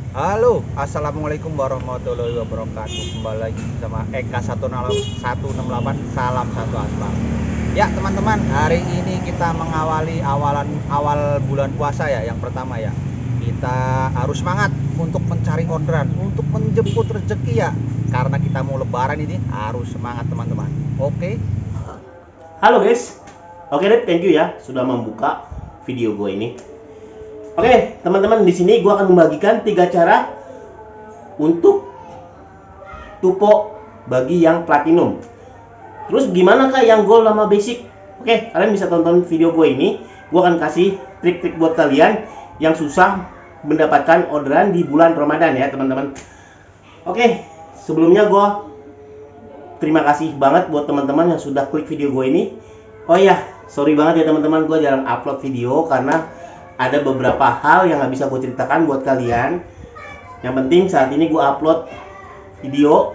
Halo, assalamualaikum warahmatullahi wabarakatuh. Kembali lagi sama Eka 168. Salam satu aspal. Ya teman-teman, hari ini kita mengawali awal bulan puasa ya. Yang pertama ya, kita harus semangat untuk mencari orderan, untuk menjemput rezeki ya. Karena kita mau lebaran ini harus semangat teman-teman. Oke. Halo guys, oke deh, thank you ya sudah membuka video gue ini. Oke teman-teman, di sini gue akan membagikan 3 cara untuk tupo bagi yang platinum. Terus gimana kak yang gold sama basic? Oke, kalian bisa tonton video gue ini. Gue akan kasih trik-trik buat kalian yang susah mendapatkan orderan di bulan Ramadan ya teman-teman. Oke, sebelumnya gue terima kasih banget buat teman-teman yang sudah klik video gue ini. Oh iya, sorry banget ya teman-teman, gue jarang upload video karena ada beberapa hal yang nggak bisa gue ceritakan buat kalian. Yang penting saat ini gue upload video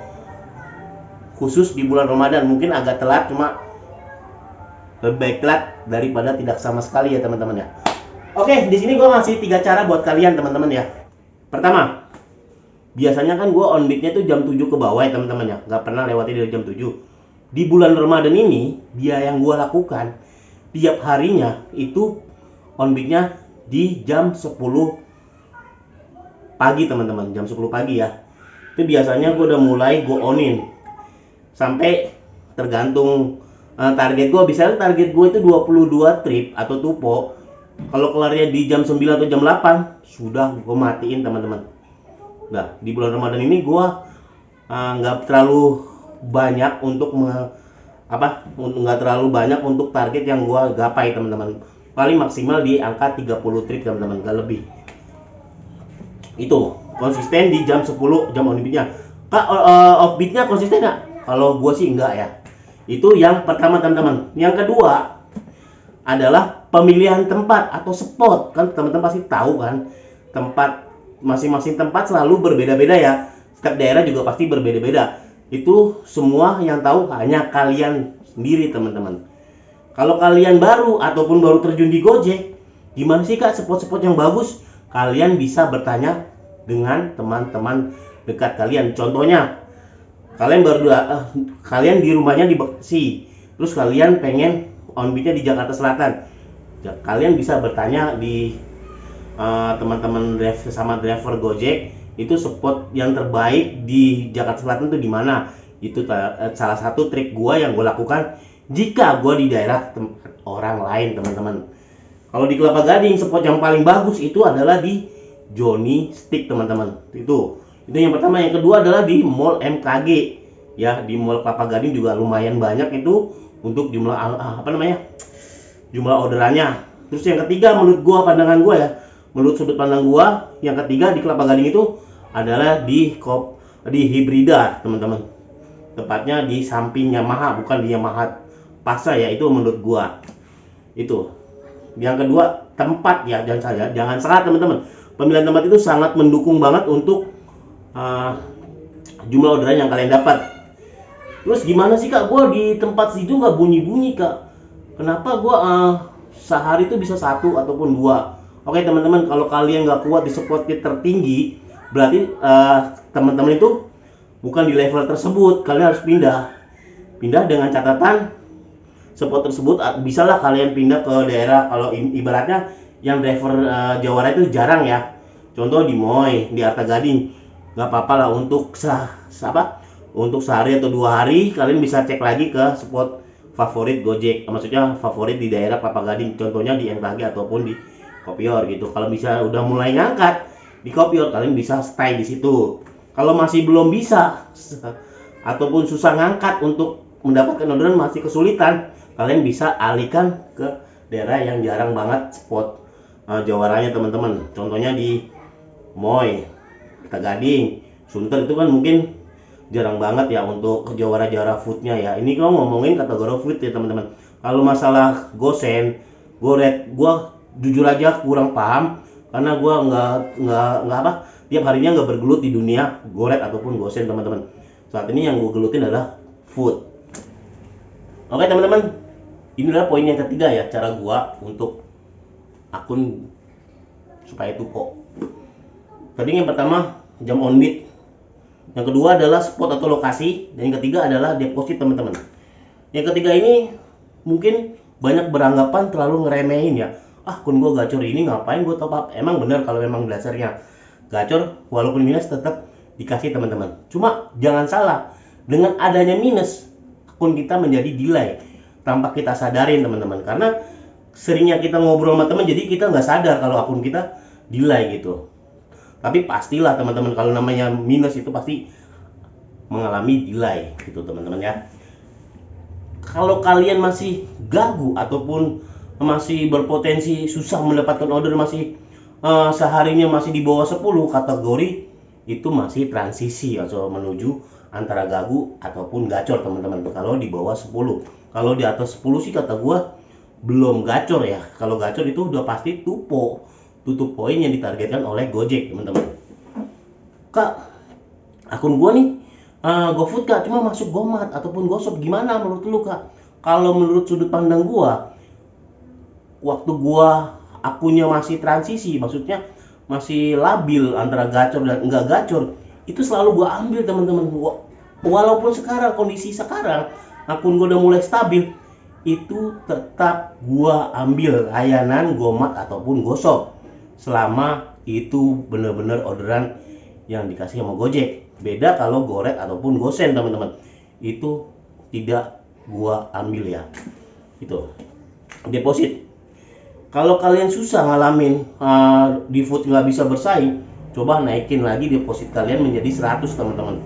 khusus di bulan Ramadan. Mungkin agak telat, cuma lebih baik telat daripada tidak sama sekali ya teman-teman ya. Oke, di sini gue ngasih 3 cara buat kalian teman-teman ya. Pertama, biasanya kan gue on beat-nya tuh jam 7 ke bawah ya teman-teman ya, nggak pernah lewati dari jam 7. Di bulan Ramadan ini, dia yang gue lakukan tiap harinya itu on beat-nya di jam 10 pagi teman-teman, jam 10 pagi ya. Itu biasanya gue udah mulai gue onin sampai tergantung target gue. Bisa target gue itu 22 trip atau tupo. Kalau kelarnya di jam 9 atau jam 8 sudah gue matiin teman-teman. Nah, di bulan Ramadan ini gue nggak terlalu banyak untuk nggak terlalu banyak untuk target yang gue gapai teman-teman. Paling maksimal di angka 30 trip teman-teman, nggak lebih. Itu konsisten di jam 10 jam on beat-nya. Kak, off beat-nya konsisten nggak? Kalau gue sih enggak ya. Itu yang pertama teman-teman. Yang kedua adalah pemilihan tempat atau spot. Kan teman-teman pasti tahu kan, tempat masing-masing tempat selalu berbeda-beda ya. Setiap daerah juga pasti berbeda-beda. Itu semua yang tahu hanya kalian sendiri teman-teman. Kalau kalian baru ataupun baru terjun di Gojek, gimana sih kak spot-spot yang bagus? Kalian bisa bertanya dengan teman-teman dekat kalian. Contohnya, kalian di rumahnya di Bekasi, terus kalian pengen on beat-nya di Jakarta Selatan. Kalian bisa bertanya di teman-teman driver Gojek, itu spot yang terbaik di Jakarta Selatan itu di mana. Itu salah satu trik gua yang gue lakukan jika gua di daerah orang lain teman-teman. Kalau di Kelapa Gading, spot yang paling bagus itu adalah di Johnny Stick teman-teman. Itu yang pertama. Yang kedua adalah di Mall MKG ya. Di Mall Kelapa Gading juga lumayan banyak itu untuk jumlah jumlah orderannya. Terus yang ketiga, menurut gua, pandangan gua ya, menurut sudut pandang gua, yang ketiga di Kelapa Gading itu adalah di Hibrida teman-teman. Tepatnya di samping Yamaha, bukan di Yamaha Pasa ya. Itu menurut gua. Itu yang kedua, tempat ya, jangan salah teman-teman. Pemilihan tempat itu sangat mendukung banget untuk jumlah orderan yang kalian dapat. Terus gimana sih kak, gue di tempat situ nggak bunyi-bunyi kak? Kenapa gue sehari itu bisa 1 ataupun 2? Oke teman-teman, kalau kalian nggak kuat di spot tertinggi, berarti teman-teman itu bukan di level tersebut. Kalian harus pindah dengan catatan spot tersebut bisalah kalian pindah ke daerah. Kalau ibaratnya yang driver Jawara itu jarang ya, contoh di Moy, di Arta Gading, nggak apa-apa lah untuk untuk sehari atau 2 hari kalian bisa cek lagi ke spot favorit Gojek, maksudnya favorit di daerah Kelapa Gading, contohnya di MKG ataupun di Kopior gitu. Kalau bisa udah mulai ngangkat di Kopior, kalian bisa stay di situ. Kalau masih belum bisa ataupun susah ngangkat untuk mendapatkan orderan, masih kesulitan, kalian bisa alihkan ke daerah yang jarang banget spot jawaranya teman-teman. Contohnya di Moy, Arta Gading, Sunter itu kan mungkin jarang banget ya untuk jawara-jawara foodnya ya. Ini kalau ngomongin kategori food ya teman-teman. Kalau masalah gosen, gue jujur aja kurang paham karena gue nggak tiap harinya nggak bergelut di dunia goret ataupun gosen teman-teman. Saat ini yang gue gelutin adalah food. Oke teman-teman, inilah poin yang ketiga ya, cara gue untuk akun supaya tupo. Tadi yang pertama jam on beat, yang kedua adalah spot atau lokasi, dan yang ketiga adalah deposit teman-teman. Yang ketiga ini mungkin banyak beranggapan terlalu ngeremehin ya. Ah, akun gue gacor ini ngapain gue top up? Emang bener kalau memang dasarnya gacor walaupun minus tetap dikasih teman-teman. Cuma jangan salah, dengan adanya minus akun kita menjadi delay tanpa kita sadarin teman-teman. Karena seringnya kita ngobrol sama teman jadi kita nggak sadar kalau akun kita delay gitu. Tapi pastilah teman-teman kalau namanya minus itu pasti mengalami delay gitu teman-teman ya. Kalau kalian masih gagu ataupun masih berpotensi susah mendapatkan order, masih seharinya masih di bawah 10 kategori, itu masih transisi atau menuju antara gagu ataupun gacor teman-teman. Kalau di bawah 10, kalau di atas 10 sih kata gua belum gacor ya. Kalau gacor itu udah pasti tutup poin yang ditargetkan oleh Gojek teman-teman. Kak, akun gua nih GoFood kak, cuma masuk Gomat ataupun GoShop, gimana menurut lu kak? Kalau menurut sudut pandang gua, waktu gua akunnya masih transisi, maksudnya masih labil antara gacor dan enggak gacor, itu selalu gua ambil teman-teman. Walaupun sekarang kondisi sekarang akun gua udah mulai stabil, itu tetap gua ambil layanan Gomat ataupun GoShop selama itu bener-bener orderan yang dikasih sama Gojek. Beda kalau Goret ataupun Gosen teman-teman, itu tidak gua ambil ya. Itu deposit. Kalau kalian susah ngalamin di food nggak bisa bersaing, coba naikin lagi deposit kalian menjadi 100 teman-teman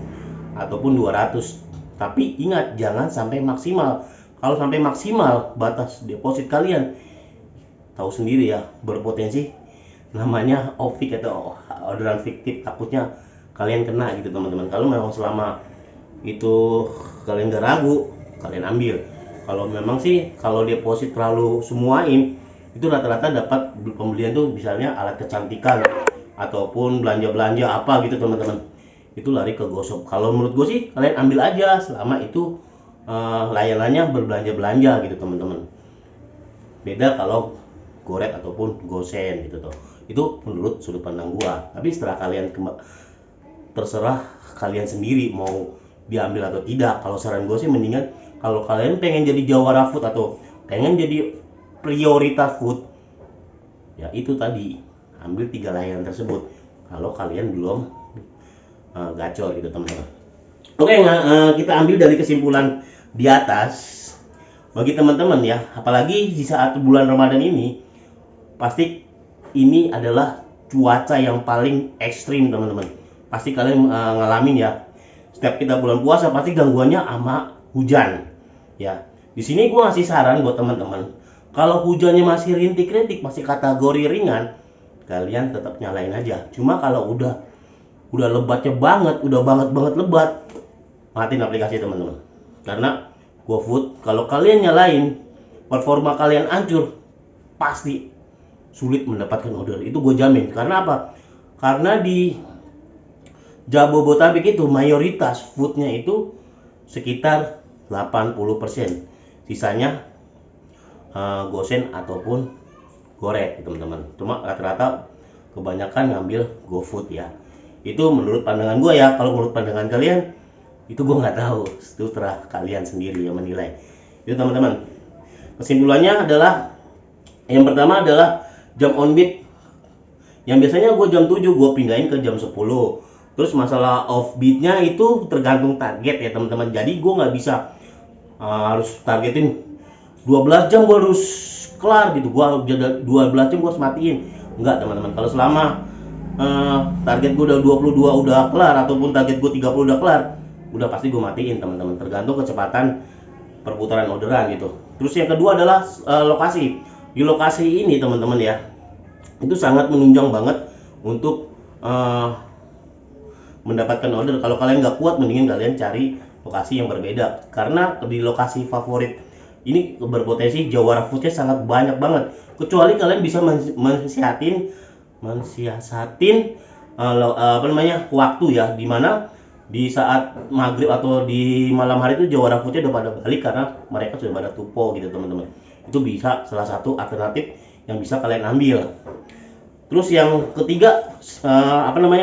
ataupun 200. Tapi ingat jangan sampai maksimal. Kalau sampai maksimal batas deposit kalian, tahu sendiri ya, berpotensi namanya off-peak atau orderan fiktif, takutnya kalian kena gitu teman-teman. Kalau memang selama itu kalian gak ragu, kalian ambil. Kalau memang sih kalau deposit terlalu semuain, itu rata-rata dapat pembelian tuh misalnya alat kecantikan ataupun belanja-belanja apa gitu teman-teman, itu lari ke GoShop. Kalau menurut gue sih kalian ambil aja selama itu layanannya berbelanja-belanja gitu teman-teman. Beda kalau Goret ataupun Gosen gitu tuh. Itu menurut sudut pandang gua. Tapi setelah kalian terserah kalian sendiri mau diambil atau tidak. Kalau saran gue sih mendingan kalau kalian pengen jadi jawara food atau pengen jadi prioritas food, ya itu tadi ambil 3 layanan tersebut. Kalau kalian belum gacor gitu teman-teman. Oke, kita ambil dari kesimpulan di atas. Bagi teman-teman ya, apalagi di saat bulan Ramadan ini, pasti ini adalah cuaca yang paling ekstrim teman-teman. Pasti kalian ngalamin ya. Setiap kita bulan puasa pasti gangguannya sama hujan. Ya, di sini gue ngasih saran buat teman-teman. Kalau hujannya masih rintik-rintik, masih kategori ringan, kalian tetap nyalain aja. Cuma kalau udah lebatnya banget, udah banget lebat, matiin aplikasi teman-teman. Karena GoFood kalau kalian nyalain, performa kalian hancur, pasti sulit mendapatkan order. Itu gue jamin. Karena apa? Karena di Jabodetabek itu mayoritas foodnya itu sekitar 80%. Sisanya Gosen ataupun Goret teman-teman. Cuma rata-rata kebanyakan ngambil GoFood ya. Itu menurut pandangan gue ya. Kalau menurut pandangan kalian, itu gue nggak tahu. Itu terah kalian sendiri yang menilai. Itu teman-teman. Kesimpulannya adalah yang pertama adalah jam on beat. Yang biasanya gue jam 7 gue pindahin ke jam 10. Terus masalah off beatnya itu tergantung target ya teman-teman. Jadi gue nggak bisa harus targetin 12 jam gue harus kelar gitu. Gue 12 jam gue harus matiin. Enggak teman-teman. Kalau selama target gue udah 22 udah kelar ataupun target gue 30 udah kelar, udah pasti gue matiin teman-teman. Tergantung kecepatan perputaran orderan gitu. Terus yang kedua adalah lokasi. Di lokasi ini teman-teman ya, itu sangat menunjang banget untuk mendapatkan order. Kalau kalian nggak kuat, mendingan kalian cari lokasi yang berbeda. Karena di lokasi favorit ini berpotensi jawara foodnya sangat banyak banget. Kecuali kalian bisa mensiasatin waktu ya, dimana di saat maghrib atau di malam hari itu jawara foodnya udah pada balik karena mereka sudah pada tupo gitu teman-teman. Itu bisa salah satu alternatif yang bisa kalian ambil. Terus yang ketiga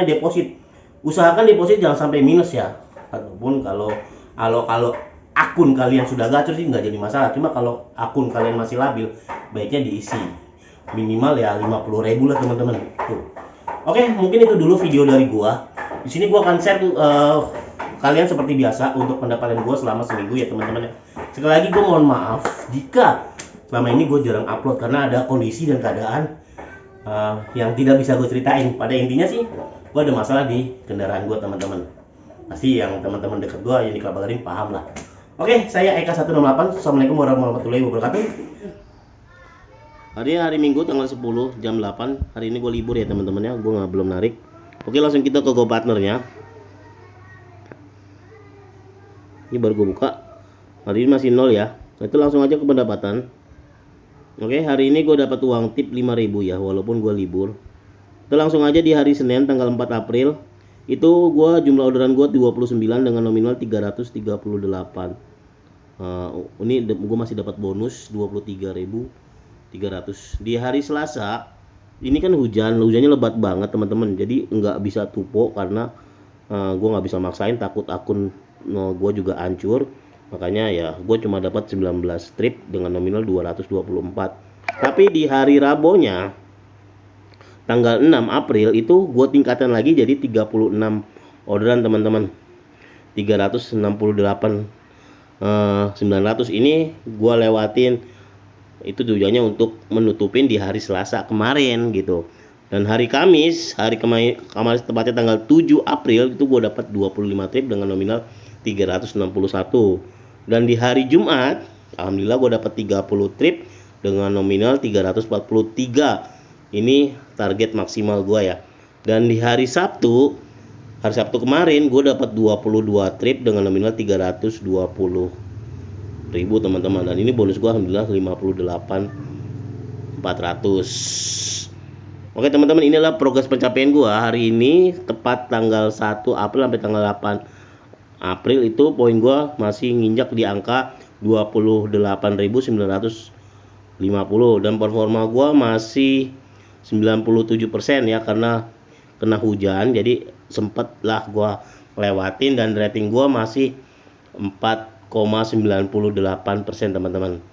deposit. Usahakan deposit jangan sampai minus ya. Ataupun kalau akun kalian sudah gacor sih nggak jadi masalah. Cuma kalau akun kalian masih labil, baiknya diisi minimal ya 50.000 lah teman-teman. Tuh. Oke, mungkin itu dulu video dari gua. Di sini gua akan share kalian seperti biasa untuk pendapatan gua selama seminggu ya teman-teman. Sekali lagi gua mohon maaf jika selama ini gue jarang upload karena ada kondisi dan keadaan yang tidak bisa gue ceritain. Pada intinya sih gue ada masalah di kendaraan gue teman-teman. Pasti yang teman-teman dekat gue yang di Kelapa Gading paham lah. Oke, saya Eka 168. Assalamualaikum warahmatullahi wabarakatuh. Hari Minggu tanggal 10 jam 8. Hari ini gue libur ya teman-teman ya. Gue belum narik. Oke, langsung kita ke Go Partnernya. Ini baru gue buka. Hari ini masih 0 ya. Itu langsung aja ke pendapatan. Oke, hari ini gue dapat uang tip 5.000 ya, walaupun gue libur. Kita langsung aja di hari Senin tanggal 4 April. Itu gue jumlah orderan gue 29 dengan nominal 338. Ini gue masih dapat bonus 23.300. Di hari Selasa, ini kan hujannya lebat banget teman-teman. Jadi nggak bisa tupo karena gue nggak bisa maksain, takut akun gue juga hancur. Makanya ya gue cuma dapat 19 strip dengan nominal 224. Tapi di hari Rabonya tanggal 6 April itu gue tingkatan lagi jadi 36 orderan teman-teman. 368 900 ini gue lewatin. Itu tujuannya untuk menutupin di hari Selasa kemarin gitu. Dan hari Kamis tepatnya tanggal 7 April itu gue dapat 25 trip dengan nominal 361. Dan di hari Jumat, alhamdulillah gue dapat 30 trip dengan nominal 343. Ini target maksimal gue ya. Dan di hari Sabtu kemarin gue dapat 22 trip dengan nominal 320.000 teman-teman. Dan ini bonus gue alhamdulillah 58.400. Oke teman-teman, inilah progres pencapaian gue hari ini tepat tanggal 1 April sampai tanggal 8 April itu poin gua masih nginjak di angka 28.950 dan performa gua masih 97% ya karena kena hujan, jadi sempatlah gua lewatin dan rating gua masih 4,98% teman-teman.